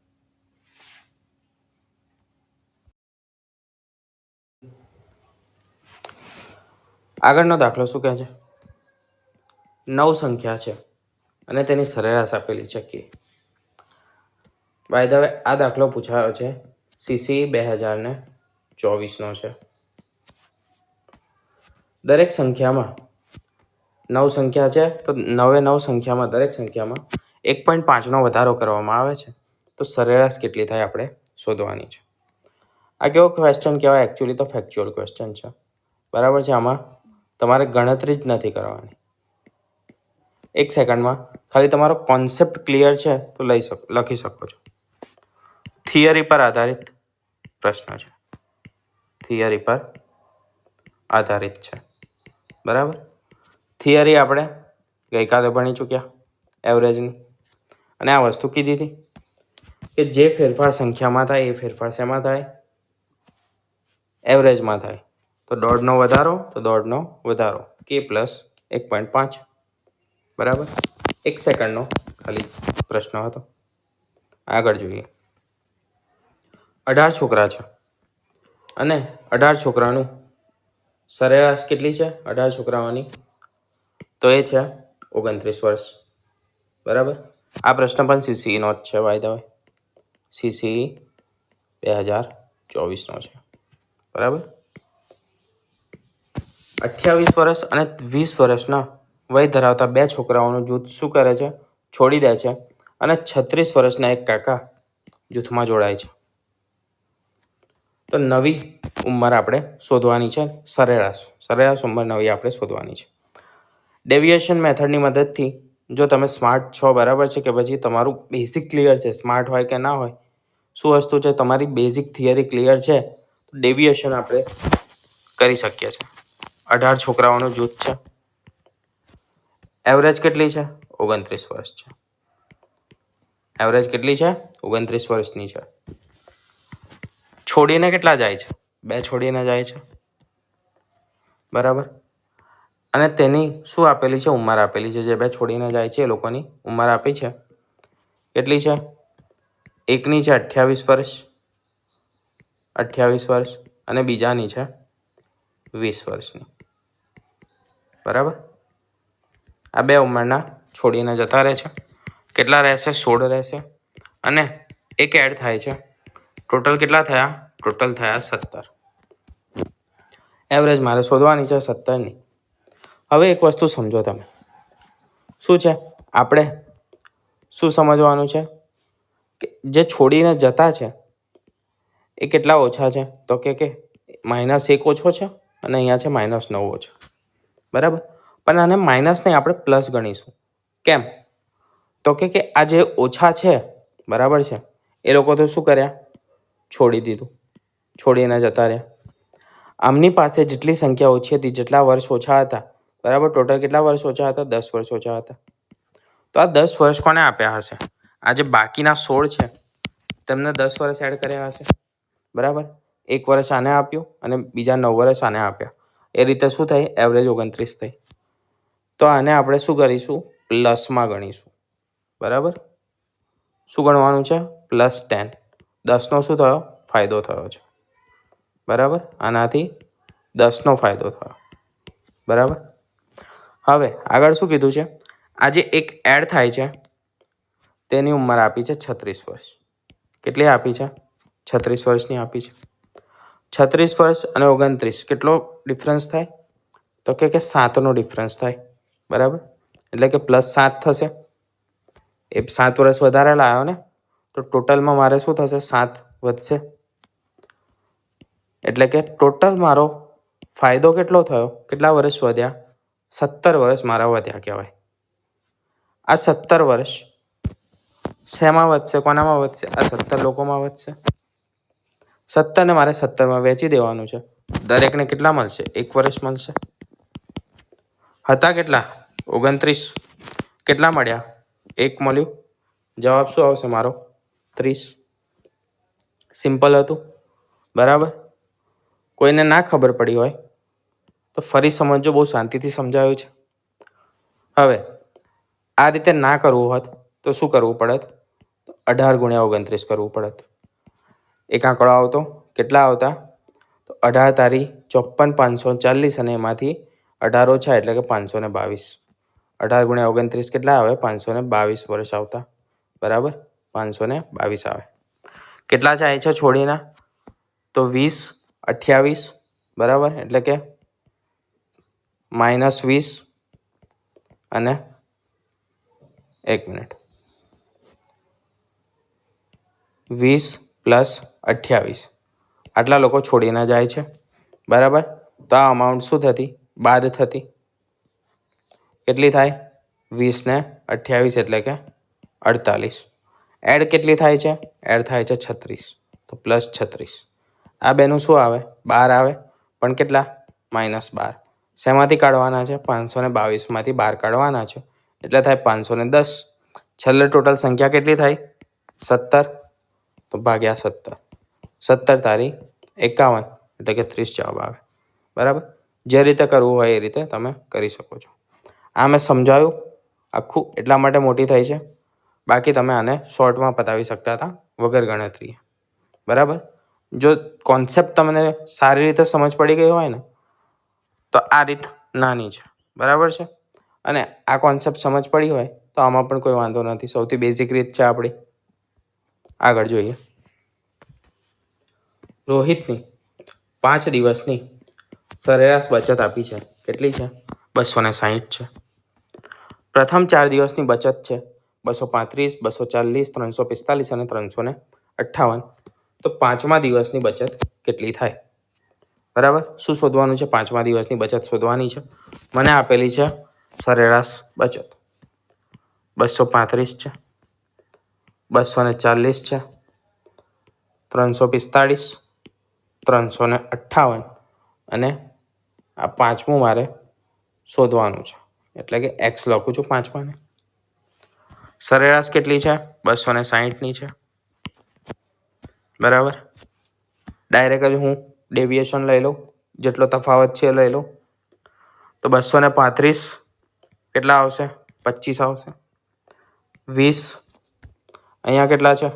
આગળનો દાખલો શું કહે છે? 9 સંખ્યા છે અને તેની સરેરાશ આપેલી છે કે. બાય ધ વે આ દાખલો પૂછાયો છે CC 2024નો છે. દરેક સંખ્યામાં 9 સંખ્યા છે, તો 9 સંખ્યામાં દરેક સંખ્યામાં 1.5નો વધારો કરવામાં આવે છે. તો સરેરાશ કેટલી થાય આપણે શોધવાની છે. આ કેવો ક્વેશ્ચન કહેવાય? એકચ્યુઅલી તો ફેક્ચ્યુઅલ ક્વેશ્ચન છે, બરાબર છે. આમાં તમારે ગણતરી જ નથી કરવાની. 1 સેકન્ડમાં ખાલી તમારો કોન્સેપ્ટ ક્લિયર છે તો લખી શકો છો. થિયરી પર આધારિત પ્રશ્ન છે, થિયરી પર આધારિત છે, બરાબર. થિયરી આપણે ગઈકાલે ભણી ચૂક્યા એવરેજની, અને આ વસ્તુ કીધી હતી કે જે ફેરફાર સંખ્યામાં થાય એ ફેરફાર શેમાં થાય? એવરેજમાં થાય. તો દોઢનો વધારો તો દોઢનો વધારો, કે પ્લસ 1.5, બરાબર. 1 સેકન્ડનો ખાલી પ્રશ્ન હતો. આગળ જોઈએ. 18 છોકરા છે અને 18 છોકરાનું સરેરાશ કેટલી છે? 18 છોકરાઓની તો એ છે 29 વર્ષ, બરાબર. આ પ્રશ્ન પણ CCEનો જ છે, બાય ધ વે. CCE 2024નો છે, બરાબર. 28 વર્ષ અને 20 વર્ષના વય ધરાવતા 2 છોકરાઓનું જૂથ શું કરે છે? છોડી દે છે અને 36 વર્ષના એક કાકા જૂથમાં જોડાય છે. તો નવી ઉંમર આપણે શોધવાની છે, સરેરાશ ઉંમર નવી આપણે શોધવાની છે. ડેવિએશન મેથડની મદદથી જો તમે સ્માર્ટ છો, બરાબર છે, કે પછી તમારું બેઝિક ક્લિયર છે, સ્માર્ટ હોય કે ના હોય, શું વસ્તુ છે, તમારી બેઝિક થિયરી ક્લિયર છે, ડેવિએશન આપણે કરી શકીએ છીએ. 18 છોકરાઓનું જૂથ છે, એવરેજ કેટલી છે? 29 વર્ષ છે. એવરેજ કેટલી છે? 29 વર્ષની છે. છોડીને કેટલા જાય છે? 2 છોડીને જાય છે, બરાબર. અને તેની શું આપેલી છે? ઉંમર આપેલી છે. જે 2 છોડીને જાય છે એ લોકોની ઉંમર આપી છે. કેટલી છે? એકની છે 28 વર્ષ, 28 વર્ષ, અને બીજાની છે 20 વર્ષની, બરાબર. આ 2 ઉંમરના છોડીને જતા રહે છે. કેટલા રહેશે? 16 રહેશે, અને એક એડ થાય છે. ટોટલ કેટલા થયા? ટોટલ થયા 17. એવરેજ મારે શોધવાની છે 17ની. હવે એક વસ્તુ સમજો તમે, શું છે આપણે શું સમજવાનું છે કે જે છોડીને જતા છે એ કેટલા ઓછા છે? તો કે -1 ઓછો છે અને અહીંયા છે -9 ઓછા, બરાબર. પણ આને માઇનસ નહીં, આપણે પ્લસ ગણીશું. કેમ? તો કે આ જે ઓછા છે, બરાબર છે, એ લોકો તો શું કર્યા? છોડી દીધું, છોડીને જતા રહ્યા. આમની પાસે જેટલી સંખ્યા ઓછી હતી, જેટલા વર્ષ ઓછા હતા, બરાબર, ટોટલ કેટલા વર્ષ ઓછા હતા? 10 વર્ષ ઓછા હતા. તો આ 10 વર્ષ કોને આપ્યા હશે? આ જે બાકીના 16 છે તેમને 10 વર્ષ એડ કર્યા હશે, બરાબર. 1 વર્ષ આને આપ્યું અને બીજા 9 વર્ષ આને આપ્યા. એ રીતે શું થઈ? એવરેજ 29 થઈ. તો આને આપણે શું કરીશું? પ્લસમાં ગણીશું, બરાબર. શું ગણવાનું છે? +10. 10નો શું થયો? ફાયદો થયો છે, બરાબર. આનાથી 10નો ફાયદો થયો, બરાબર. હવે આગળ શું કીધું છે? આજે એક એડ થાય છે તેની ઉંમર આપી છે 36 વર્ષ. કેટલી આપી છે? 36 વર્ષની આપી છે. 36 વર્ષ અને 29 કેટલો ડિફરન્સ થાય? તો કે 7નો ડિફરન્સ થાય, બરાબર. એટલે કે +7 થશે. એ 7 વર્ષ વધારે લાવ્યો ને, તો ટોટલમાં મારે શું થશે? 7 વધશે. એટલે કે ટોટલ મારો ફાયદો કેટલો થયો? કેટલા વર્ષ વધ્યા? 17 વર્ષ મારા વધ્યા કહેવાય. આ 17 વર્ષ શેમાં વધશે? કોનામાં વધશે? આ 17 લોકોમાં વધશે. 17ને મારે 17માં વહેંચી દેવાનું છે. દરેકને કેટલા મળશે? 1 વર્ષ મળશે. હતા કેટલા? 29. કેટલા મળ્યા? 1 મળ્યું. જવાબ શું આવશે મારો? 30. સિમ્પલ હતું, બરાબર. કોઈને ના ખબર પડી હોય તો ફરી સમજો, બહુ શાંતિથી સમજાવ્યું છે. હવે આ રીતે ના કરવું હોત તો શું કરવું પડત? 18 ગુણ્યા 29 કરવું પડત. એક આંકડો આવતો, કેટલા આવતા? તો 18 તારી 54,540, અને એમાંથી 18 ઓછા એટલે કે 522. 18 ગુણ્યા 29 કેટલા આવે? 522 વર્ષ આવતા, બરાબર. 522 આવે. કેટલા જાય છે છોડીને? તો 20, 28, બરાબર. એટલે કે -20 અને 1 મિનિટ, 20 + 28 આટલા લોકો છોડીને જાય છે, બરાબર. તો આ અમાઉન્ટ શું થતી? બાદ થતી. કેટલી થાય? 20 ને 28 એટલે કે 48. એડ કેટલી થાય છે? એડ થાય છે 36. તો +36. આ બેનું શું આવે? 12 આવે. પણ કેટલા? -12. શેમાંથી કાઢવાના છે? 522માંથી 12 કાઢવાના છે. એટલે થાય 510. છેલ્લે ટોટલ સંખ્યા કેટલી થાય? 17. તો ભાગ્યા 17. 17 તારી 51 એટલે કે 30 જવાબ આવે, બરાબર. જે રીતે કરવું હોય એ રીતે તમે કરી શકો છો. આ મેં સમજાવ્યું આખું એટલા માટે મોટી થઈ છે. બાકી તમે આને શોર્ટમાં પતાવી શકતા હતા વગર ગણતરીએ, બરાબર. જો કોન્સેપ્ટ તમને સારી રીતે સમજ પડી ગઈ હોય ને તો આ રીત નાની છે, બરાબર છે. અને આ કોન્સેપ્ટ સમજ પડી હોય તો આમાં પણ કોઈ વાંધો નથી. સૌથી બેઝિક રીત છે આપણી. આગળ જોઈએ. રોહિતની 5 દિવસની સરેરાશ બચત આપી છે. કેટલી છે? 260 છે. પ્રથમ 4 દિવસની બચત છે 235, 240, 345 અને 358. તો 5મા દિવસની બચત કેટલી થાય? બરાબર. શું શોધવાનું છે? 5મા દિવસની બચત શોધવાની છે. મને આપેલી છે સરેરાશ બચત 235 છે, 240 છે, 345, 358 અને આ 5મું મારે શોધવાનું છે. એટલે કે એક્સ લખું છું 5માને. સરેરાશ કેટલી છે? 260ની છે, બરાબર. ડાયરેક્ટ જ હું ડેવિએશન લઈ લઉં, જેટલો તફાવત છે એ લઈ લઉં. તો 235 કેટલા આવશે? 25 આવશે. 20 અહીંયા કેટલા છે?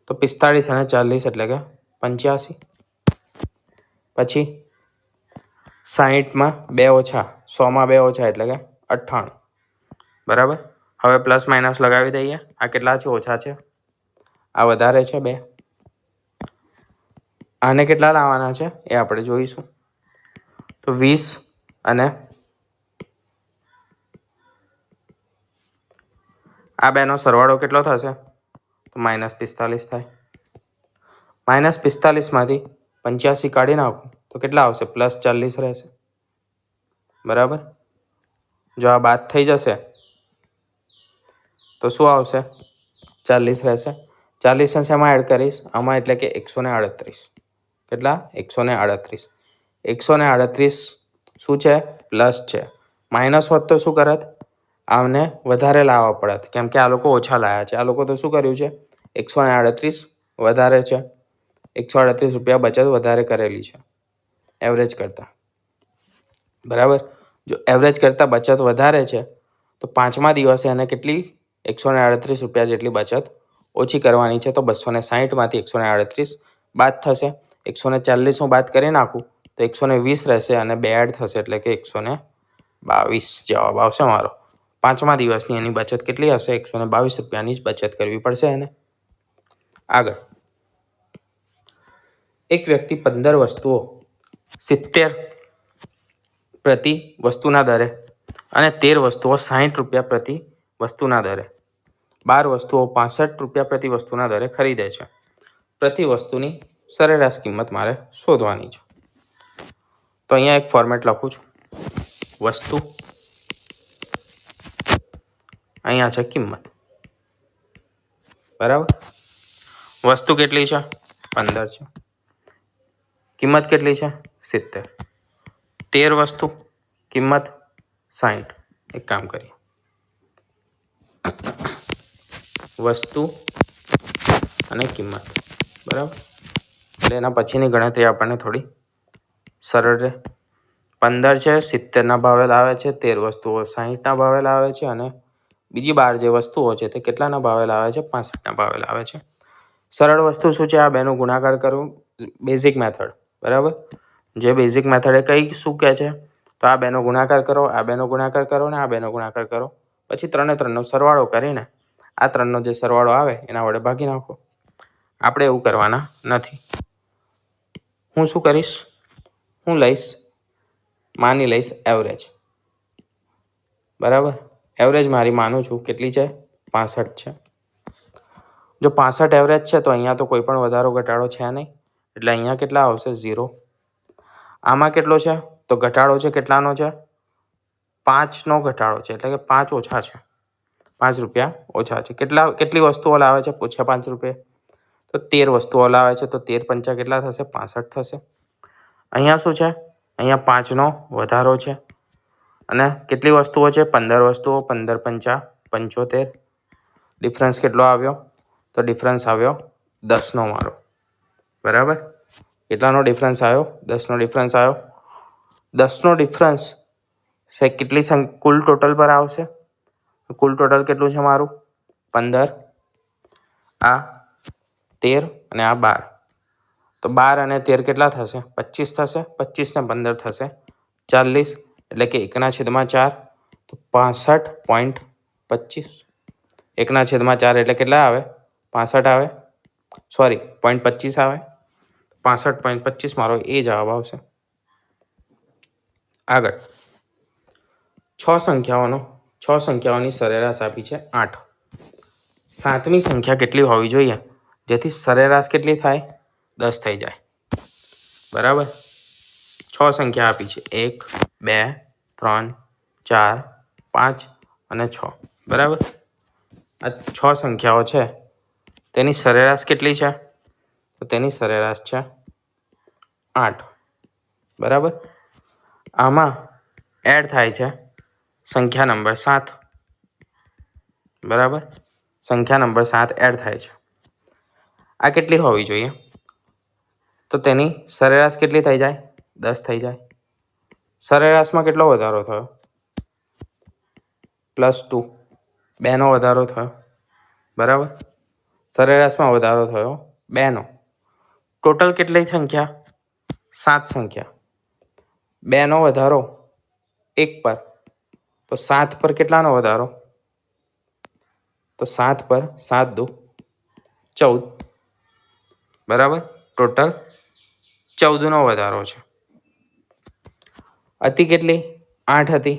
તો 45 અને 40 એટલે કે 85. પછી 60માં 2 ઓછા, 100માં 2 ઓછા એટલે કે 98, બરાબર. હવે પ્લસ માઇનસ લગાવી દઈએ. આ કેટલા છે? ઓછા છે. આ વધારે છે 2. આને કેટલા લાવવાના છે એ આપણે જોઈશું. તો 20 અને આ બેનો સરવાળો કેટલો થશે? તો -45 થાય. -45માંથી 85 કાઢી નાખું તો કેટલા આવશે? +40 રહેશે, બરાબર. જો આ બાદ થઈ જશે તો શું આવશે? 40 રહેશે. 40 શેમાં એડ કરીશ? આમાં, એટલે કે 138. કેટલા? 138. 138 શું છે? પ્લસ છે. માઇનસ હોત તો શું કરત? આમને વધારે લાવવા પડત, કેમ કે આ લોકો ઓછા લાવ્યા છે. આ લોકો તો શું કર્યું છે? 138 વધારે છે. 138 રૂપિયા બચત વધારે કરેલી છે એવરેજ કરતાં, બરાબર. જો એવરેજ કરતાં બચત વધારે છે તો 5મા દિવસે એને કેટલી? 138 રૂપિયા જેટલી બચત ઓછી કરવાની છે. તો 260માંથી 138 બાદ થશે. 140 હું બાદ કરી નાખું તો 120 રહેશે અને 2 એડ થશે એટલે કે 122 જવાબ આવશે મારો. 5મા દિવસની એની બચત કેટલી હશે? 122 રૂપિયાની જ બચત કરવી પડશે એને. આગળ. એક વ્યક્તિ 15 વસ્તુઓ 70 પ્રતિ વસ્તુના દરે અને 13 વસ્તુઓ 60 રૂપિયા પ્રતિ વસ્તુના દરે, 12 વસ્તુઓ 65 રૂપિયા પ્રતિ વસ્તુના દરે ખરીદે છે. પ્રતિ વસ્તુની સરેરાશ કિંમત મારે શોધવાની છે. તો અહીંયા એક ફોર્મેટ લખું છું. વસ્તુ, અહીંયા છે કિંમત, બરાબર. વસ્તુ કેટલી છે? 15 છે. કિંમત કેટલી છે? 70. 13 વસ્તુ, કિંમત 60. એક કામ કરીએ, વસ્તુ અને કિંમત, બરાબર. એટલે એના પછીની ગણતરી આપણને થોડી સરળ રહે. 15 છે 70ના ભાવે લાવે છે, 13 વસ્તુઓ 60ના ભાવે લાવે છે અને બીજી 12 જે વસ્તુઓ છે તે કેટલાના ભાવે લાવે છે? 65ના ભાવે લાવે છે. સરળ વસ્તુ શું છે? આ બેનો ગુણાકાર કરવું, બેઝિક મેથડ, બરાબર. જે બેઝિક મેથડ એ કઈ શું કહે છે? તો આ બેનો ગુણાકાર કરો, આ બેનો ગુણાકાર કરો ને આ બેનો ગુણાકાર કરો. પછી 3 સરવાળો કરીને આ 3નો જે સરવાળો આવે એના વડે ભાગી નાખો. આપણે એવું કરવાના નથી. હું શું કરીશ? હું માની લઈશ એવરેજ, બરાબર. એવરેજ મારી માનું છું કેટલી છે? 65 છે. જો 65 એવરેજ છે તો અહીંયા તો કોઈ પણ વધારો ઘટાડો છે નહીં એટલે અહીંયા કેટલા આવશે 0. આમાં કેટલો છે તો ઘટાડો છે, કેટલાનો છે 5નો ઘટાડો છે, એટલે કે 5 ઓછા છે, 5 રૂપિયા ઓછા છે. કેટલી વસ્તુઓ લાવે છે પૂછ્યા 5 રૂપિયા, તો 13 વસ્તુઓ લાવે છે, તો 13 પંચા કેટલા થશે 65 થશે. અહીંયા શું છે, અહીંયા 5નો વધારો છે અને કેટલી વસ્તુઓ છે 15 વસ્તુઓ, 15 પંચા 75. ડિફરન્સ કેટલો આવ્યો તો ડિફરન્સ આવ્યો 10નો મારો. બરાબર, કેટલાનો ડિફરન્સ આવ્યો 10નો ડિફરન્સ આવ્યો. 10નો ડિફરન્સ સે કેટલી કુલ ટોટલ પર આવશે, કુલ ટોટલ કેટલું છે મારું 15, આ 13 અને આ 12. તો 12 અને 13 કેટલા થશે 25 થશે, 25 ને 15 થશે 40, એટલે કે 1/4 તો 65.25. 1/4 એટલે કેટલા આવે 65 આવે, સોરી 0.25 આવે, 65.25 મારો એ જવાબ આવશે. આગળ 6 સંખ્યાઓની સરેરાશ આપી છે 8. 7મી સંખ્યા કેટલી હોવી જોઈએ જેથી સરેરાશ કેટલી થાય 10 થઈ જાય. બરાબર, 6 સંખ્યા આપી છે 1, 2, 3, 4, 5 અને 6. બરાબર, આ 6 સંખ્યાઓ છે તેની સરેરાશ કેટલી છે તો તેની સરેરાશ છે 8. બરાબર, આમાં એડ થાય છે સંખ્યા નંબર 7. બરાબર, સંખ્યા નંબર 7 એડ થાય છે. આ કેટલી હોવી જોઈએ તો તેની સરેરાશ કેટલી થઈ જાય 10 થઈ જાય. સરેરાશમાં કેટલો વધારો થયો +2, 2નો વધારો થયો. બરાબર, સરેરાશમાં વધારો થયો 2નો. ટોટલ કેટલી સંખ્યા 7 સંખ્યા, 2નો વધારો 1 પર, તો 7 પર કેટલાનો વધારો તો 7 પર 7 દુ 14. બરાબર, ટોટલ 14નો વધારો છે. હતી કેટલી 8 હતી,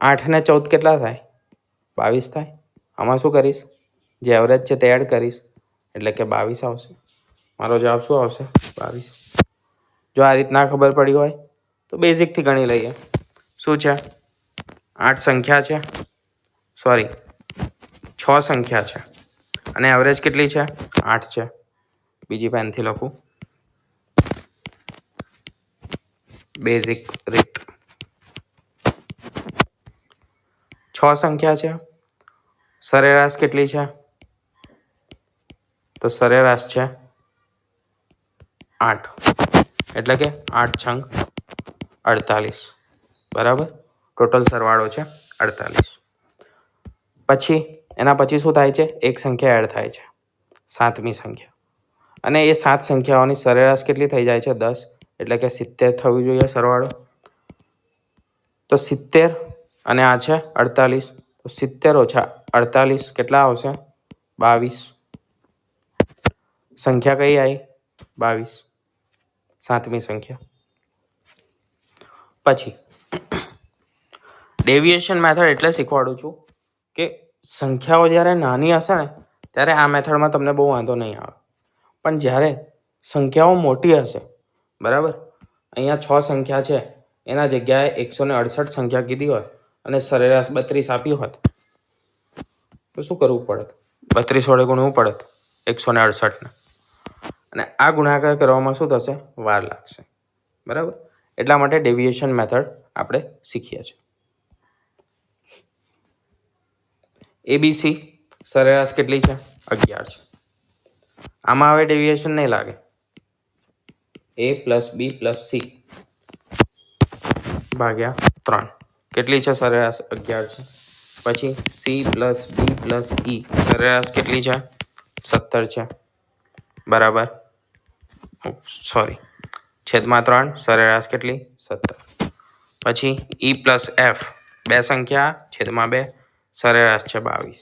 8 ને 14 કેટલા થાય 22 થાય. આમાં શું કરીશ જે એવરેજ છે તે એડ કરીશ એટલે કે 22 આવશે. મારો જવાબ શું આવશે 22. જો આ રીતના ખબર પડી હોય તો બેઝિકથી ગણી લઈએ. શું છે 8 સંખ્યા છે, સોરી 6 સંખ્યા છે અને એવરેજ કેટલી છે 8 છે. બીજી પેનથી લખું, બેઝિક રીત. 6 સંખ્યા છે, સરેરાશ કેટલી છે તો સરેરાશ છે 8, એટલે કે 8 છંગ 48. બરાબર, ટોટલ સરવાળો છે 48. પછી એના પછી શું થાય છે એક સંખ્યા એડ થાય છે 7મી સંખ્યા, અને એ 7 સંખ્યાઓની સરેરાશ કેટલી થઈ જાય છે 10, એટલે કે 70 થવી જોઈએ સરવાળો. તો 70 અને આ છે 48, તો 70 ઓછા 48 કેટલા આવશે 22. સંખ્યા કઈ આવી 22, 7મી સંખ્યા. પછી ડેવિએશન મેથડ એટલે શીખવાડું છું કે સંખ્યાઓ જ્યારે નાની હશે ને ત્યારે આ મેથડમાં તમને બહુ વાંધો નહીં આવે, પણ જ્યારે સંખ્યાઓ મોટી હશે, બરાબર, અહીંયા 6 સંખ્યા છે એના જગ્યાએ 168 સંખ્યા કીધી હોય અને સરેરાશ 32 આપી હોત તો શું કરવું પડત 32 વડે ગુણવું પડત 168ને, અને આ ગુણાકાર કરવામાં શું થશે વાર લાગશે. બરાબર, એટલા માટે ડેવિએશન મેથડ આપણે શીખીએ છીએ. ABC સરેરાશ કેટલી છે 11 છે. આમાં હવે ડેવિએશન નહીં લાગે. A + B + C ભાગ્યા 3 કેટલી છે સરેરાશ 11 છે. પછી C + D + E સરેરાશ કેટલી છે 17 છે. બરાબર, સોરી છેદમાં 3 સરેરાશ કેટલી 17. પછી E + F બે સંખ્યા છેદમાં 2 સરેરાશ છે 22.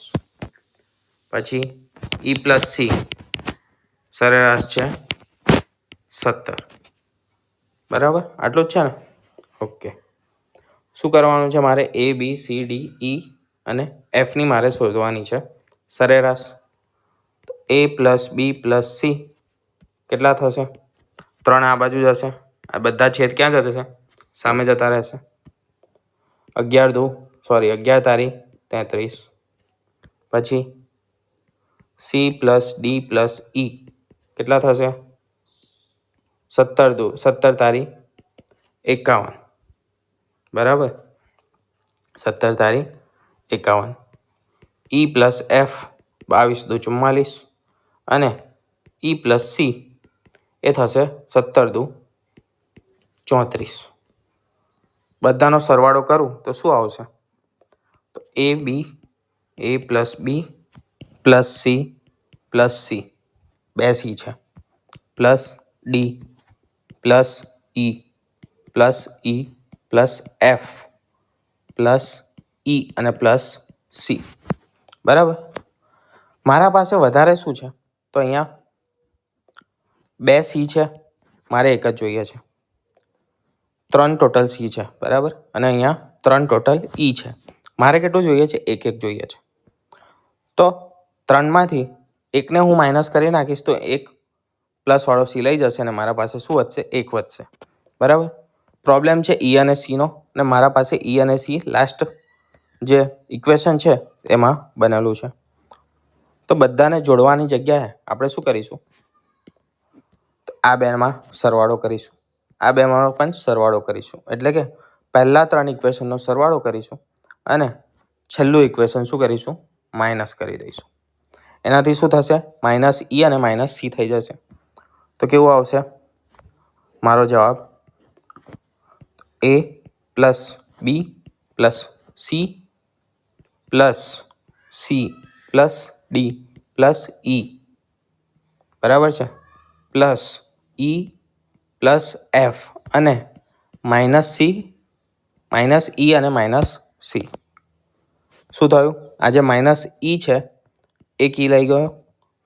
પછી E + C સરેરાશ છે 17. બરાબર, આટલું જ છે ને. ઓકે, શું કરવાનું છે મારે A B C D E અને Fની મારે શોધવાની છે સરેરાશ. A + B + C કેટલા થશે 3 આ બાજુ જશે, આ બધા છેદ ક્યાં જતા છે? સામે જતા રહેશે. 11 તારી 33. પછી C plus D plus E કેટલા થશે? 17 તારી 51. બરાબર, 17 તારી 51. E પ્લસ F 22 દુ 44 અને E પ્લસ C એ થશે 17 દુ 34. બધાનો સરવાળો કરું તો શું આવશે? તો A plus B plus C plus C 2 C છે, plus D plus E plus E plus F plus E અને પ્લસ C. બરાબર, મારા પાસે વધારે શું છે? તો અહીંયા 2 C છે, મારે એક જ જોઈએ છે. 3 ટોટલ C છે. બરાબર, અને અહીંયા 3 ટોટલ E છે. મારે કેટલું જોઈએ છે? એક જોઈએ છે. તો 3માંથી એકને હું માઇનસ કરી નાખીશ તો એક પ્લસવાળો C લઈ જશે અને મારા પાસે શું વધશે? 1 વધશે. બરાબર, પ્રોબ્લેમ છે E અને C નો, અને મારા પાસે E અને C લાસ્ટ જે ઇક્વેશન છે એમાં બનેલું છે. તો બધાને જોડવાની જગ્યાએ આપણે શું કરીશું? તો આ બેમાં સરવાળો કરીશું, આ બેમાં પણ સરવાળો કરીશું. એટલે કે પહેલા 3 ઇક્વેશનનો સરવાળો કરીશું અને છેલ્લું ઇક્વેશન શું કરીશું? માઇનસ કરી દઈશું. એનાથી શું થશે? માઇનસ E અને માઇનસ C થઈ જશે. તો કેવું આવશે મારો જવાબ? A plus B plus C plus C plus D plus E, બરાબર છે, પ્લસ E પ્લસ F અને માઇનસ E અને માઇનસ C. શું થયું? આ જે માઇનસ E છે એક E લઈ ગયો,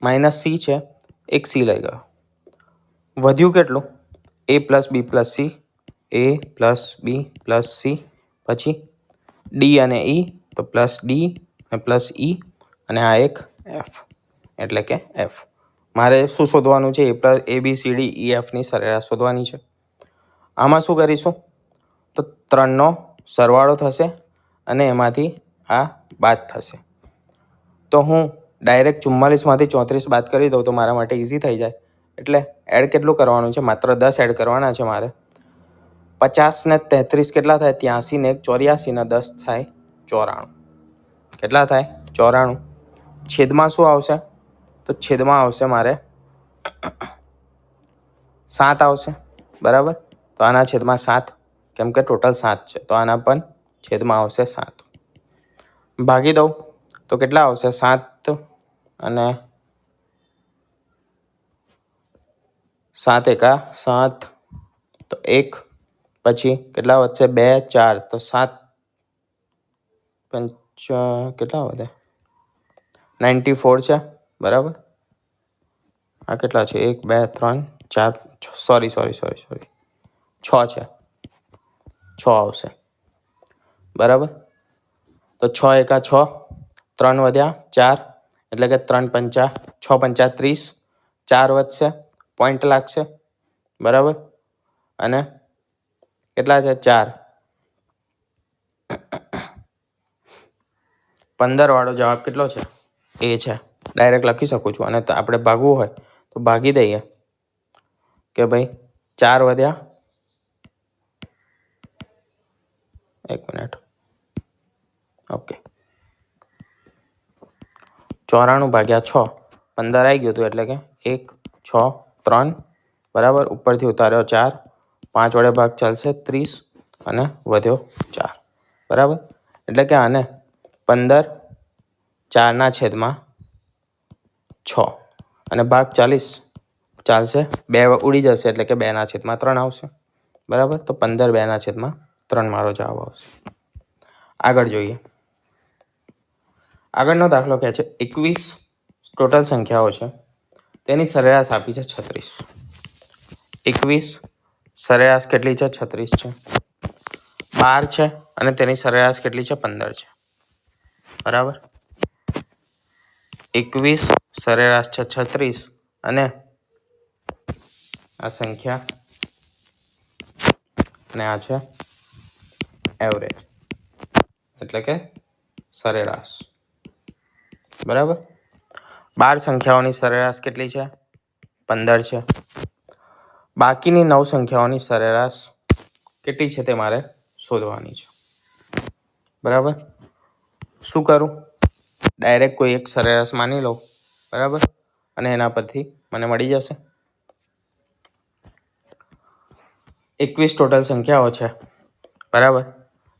માઇનસ C છે એક C લઈ ગયો. વધ્યું કેટલું? A plus B plus C, A plus B plus C, પછી D અને E તો પ્લસ D અને પ્લસ E અને આ એક F, એટલે કે F. મારે શું શોધવાનું છે? ABCDEFની સરેરાશ શોધવાની છે. આમાં શું કરીશું? તો 3નો સરવાળો થશે અને એમાંથી આ બાદ થશે. તો હું ડાયરેક્ટ 44માંથી 34 બાદ કરી દઉં તો મારા માટે ઇઝી થઈ જાય. એટલે એડ કેટલું કરવાનું છે? માત્ર 10 એડ કરવાના છે મારે. 50 ને 33 કેટલા થાય? 83 ને 84 ને 10 થાય 94. કેટલા થાય? 94. છેદમાં શું આવશે? તો છેદમાં આવશે મારે 7 આવશે. બરાબર, તો આના છેદમાં 7, કેમ કે ટોટલ 7 છે તો આના પણ છેદમાં આવશે 7. ભાગી દઉં તો કેટલા આવશે? 7 અને 7 એકા 7 તો 1, પછી કેટલા વધશે? 2 4 તો 7 કેટલા વધે? 94 છે. બરાબર, આ કેટલા છે? 1 2 3 4 સોરી 6 છે, 6 આવશે. બરાબર, તો 6 એકા 6, 3 વધ્યા 4, એટલે કે 3 પંચા 6 પંચા 30, 4 વધશે, પોઈન્ટ લાગશે. બરાબર, અને કેટલા છે? 4. 15 વાળો જવાબ કેટલો છે? એ છે. ડાયરેક્ટ લખી શકું છું, અને આપણે ભાગવું હોય તો ભાગી દઈએ કે ભાઈ 4 વધ્યા, 1 મિનિટ, ઓકે, 94 ભાગ્યા 6, 15 આવી ગયું હતું, એટલે કે 1 6 3. બરાબર, ઉપરથી ઉતાર્યો 4, 5 વડે ભાગ ચાલશે 30 અને વધ્યો 4. બરાબર, એટલે કે આને 15 4ના છેદમાં 6 અને ભાગ 40 ચાલશે, 2 ઉડી જશે એટલે કે 2ના છેદમાં 3 આવશે. બરાબર, તો 15 2ના છેદમાં 3 મારો જવાબ આવશે. આગળ જોઈએ. આગળનો દાખલો કહે છે 21 ટોટલ સંખ્યાઓ છે, તેની સરેરાશ આપી છે 36. 21 સરેરાશ કેટલી છે? 36 છે. 12 છે અને તેની સરેરાશ કેટલી છે? 15 છે. બરાબર, 21 સરેરાશ છે 36 અને આ સંખ્યા અને આ છે એવરેજ, એટલે કે સરેરાશ. બરાબર. 12 સંખ્યાઓની સરેરાશ કેટલી છે? 15 છે. બાકીની 9 સંખ્યાઓની સરેરાશ કેટલી છે તે મારે શોધવાની છે. બરાબર. શું કરું? ડાયરેક્ટ કોઈ એક સરેરાશ માની લો. બરાબર. અને એના પરથી મને મળી જશે. 21 ટોટલ સંખ્યાઓ છે. બરાબર.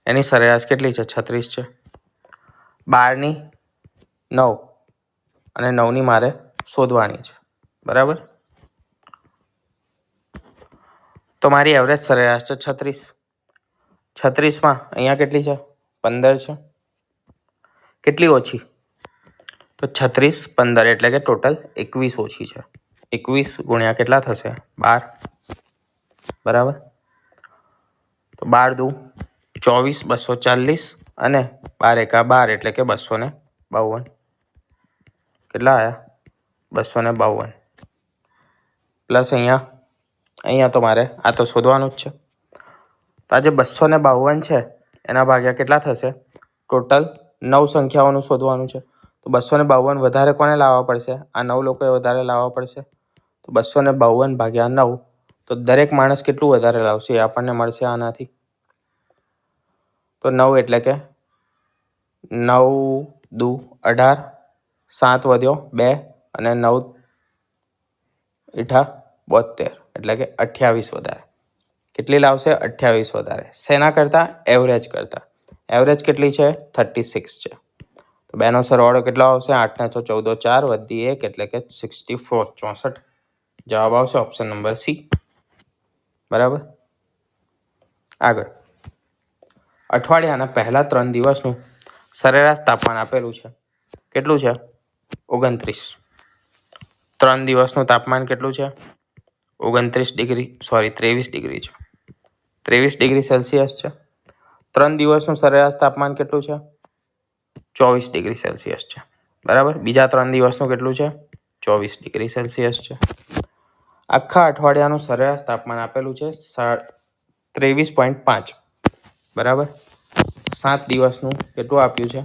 એની સરેરાશ કેટલી છે? 36 છે. 12ની 9 અને 9ની મારે શોધવાની છે. બરાબર. તો મારી એવરેજ સરેરાશ છે 36. 36માં અહીંયા કેટલી છે? 15 છે. કેટલી ઓછી? તો 36 15 એટલે કે ટોટલ 21 ઓછી છે. 21 ગુણ્યા કેટલા થશે? 12. બરાબર. તો 12 દુ 24, 240 અને 12 એકા 12 એટલે કે 252. કેટલા આવ્યા? 252 પ્લસ અહીંયા તો મારે આ તો શોધવાનું જ છે. તો આ જે 252 છે એના ભાગ્યા કેટલા થશે? ટોટલ 9 સંખ્યાઓનું શોધવાનું છે. તો 252 વધારે કોને લાવવા પડશે? આ 9 લોકોએ વધારે લાવવા પડશે. તો 252 ભાગ્યા 9, તો દરેક માણસ કેટલું વધારે લાવશે એ આપણને મળશે આનાથી. તો 9 એટલે કે 9 દુ 18, 7 વધ્યો 2 અને 9 ઈઠા 72 એટલે કે 28 વધારે. કેટલી લાવશે? 28 વધારે. શેના કરતાં? એવરેજ કરતાં. એવરેજ કેટલી છે? 36 છે. તો બેનો સરવાળો કેટલો આવશે? 8 ને 6 14, 4 વધી 1 એટલે કે 64, 64. જવાબ આવશે ઓપ્શન નંબર સી. બરાબર. આગળ અઠવાડિયાના પહેલા 3 દિવસનું સરેરાશ તાપમાન આપેલું છે. કેટલું છે? 29. 3 દિવસનું તાપમાન કેટલું છે? 23 ડિગ્રી છે. 23 ડિગ્રી સેલ્સિયસ છે. 3 દિવસનું સરેરાશ તાપમાન કેટલું છે? 24 ડિગ્રી સેલ્સિયસ છે. બરાબર. બીજા 3 દિવસનું કેટલું છે? 24 ડિગ્રી સેલ્સિયસ છે. આખા અઠવાડિયાનું સરેરાશ તાપમાન આપેલું છે 23.5. બરાબર. 7 દિવસનું કેટલું આપ્યું છે?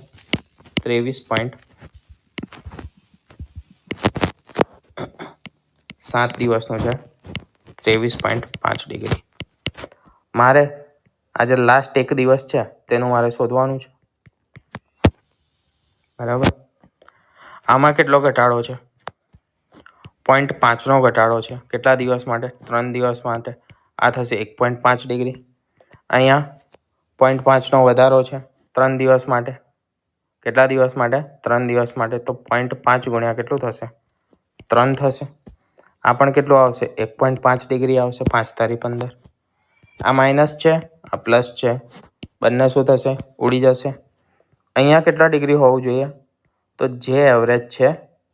7 દિવસનું છે 23.5 ડિગ્રી. મારે આજે લાસ્ટ એક દિવસ છે તેનું મારે શોધવાનું છે. બરાબર. આમાં કેટલો ઘટાડો છે? 0.5નો ઘટાડો છે. કેટલા દિવસ માટે? 3 દિવસ માટે. આ થશે 1.5 ડિગ્રી. અહીંયા 0.5નો વધારો છે 3 દિવસ માટે. કેટલા દિવસ માટે? 3 દિવસ માટે. તો 0.5 ગુણ્યા કેટલું થશે? 3 થશે. આ પણ કેટલું આવશે? 1.5 ડિગ્રી આવશે. 5 તારી 15. આ માઇનસ છે, આ પ્લસ છે. બંને શું થશે? ઉડી જશે. અહીંયા કેટલા ડિગ્રી હોવું જોઈએ? તો જે એવરેજ છે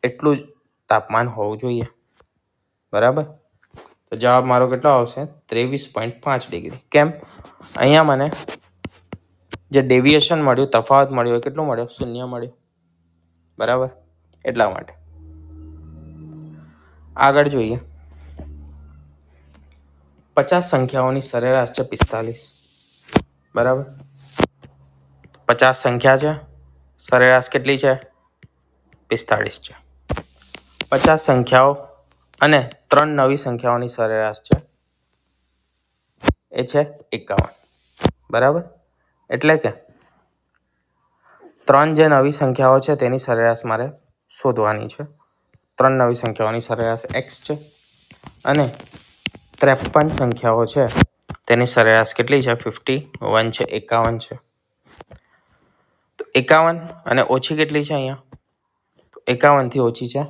એટલું જ તાપમાન હોવું જોઈએ. બરાબર. તો જવાબ મારો કેટલો આવશે? 23.5 ડિગ્રી. કેમ? અહીંયા મને જે ડેવિએશન મળ્યું, તફાવત મળ્યો, કેટલું મળ્યો? 0 મળ્યો. બરાબર. એટલા માટે. આગળ જોઈએ. 50 સંખ્યાઓની સરેરાશ છે 45. બરાબર. 50 સંખ્યા છે, સરેરાશ કેટલી છે? 45 છે. 50 સંખ્યાઓ અને 3 નવી સંખ્યાઓની સરેરાશ છે એ છે 51. બરાબર. એટલે કે 3 જે નવી સંખ્યાઓ છે તેની સરેરાશ મારે શોધવાની છે. 3 નવી સંખ્યાઓની સરેરાશ x છે અને 53 સંખ્યાઓ છે તેની સરેરાશ કેટલી છે? 51 છે. 51 છે. તો 51 અને ઓછી કેટલી છે અહીંયા? તો 51થી ઓછી છે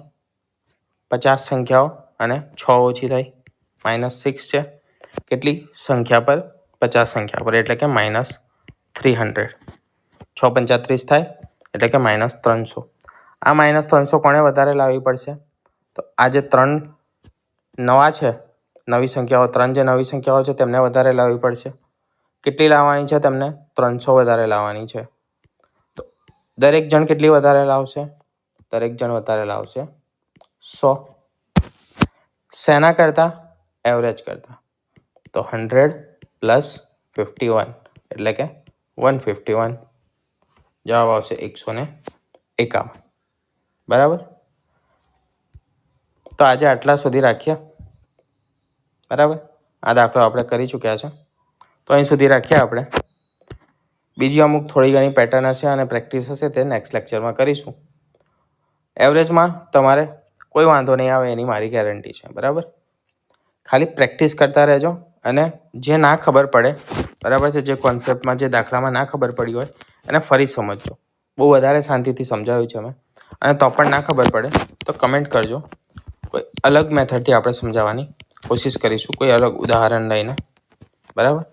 50 સંખ્યાઓ અને 6 ઓછી થઈ -6 છે. કેટલી સંખ્યા પર? 50 સંખ્યા પર એટલે કે -300. 6 35 થાય એટલે કે -300. આ -300 કોણે વધારે લાવવી પડશે? તો આ જે 3 નવા છે, નવી સંખ્યાઓ, 3 જે નવી સંખ્યાઓ છે તેમને વધારે લાવવી પડશે. કેટલી લાવવાની છે તેમને? 300 વધારે લાવવાની છે. તો દરેક જણ કેટલી વધારે લાવશે? દરેક જણ વધારે લાવશે 100. શેના કરતાં? એવરેજ કરતાં. તો 100 પ્લસ 51 એટલે કે 151. જવાબ આવશે 151. બરાબર. તો આજે આટલા સુધી રાખીએ. બરાબર. આ દાખલો આપણે કરી ચૂક્યા છે, તો અહીં સુધી રાખીએ આપણે. બીજી અમુક થોડી ઘણી પેટર્ન હશે અને પ્રેક્ટિસ હશે તે નેક્સ્ટ લેક્ચરમાં કરીશું. એવરેજમાં તમારે કોઈ વાંધો નહીં આવે એની મારી ગેરંટી છે. બરાબર. ખાલી પ્રેક્ટિસ કરતા રહેજો અને જે ના ખબર પડે, બરાબર છે, જે કોન્સેપ્ટમાં જે દાખલામાં ના ખબર પડી હોય એને ફરી સમજજો. બહુ વધારે શાંતિથી સમજાવ્યું છે મેં. અને તો પણ ના ખબર પડે તો કમેન્ટ કરજો. કોઈ અલગ મેથડથી આપણે સમજાવવાની કોશિશ કરીશું, કોઈ અલગ ઉદાહરણ લઈને. બરાબર.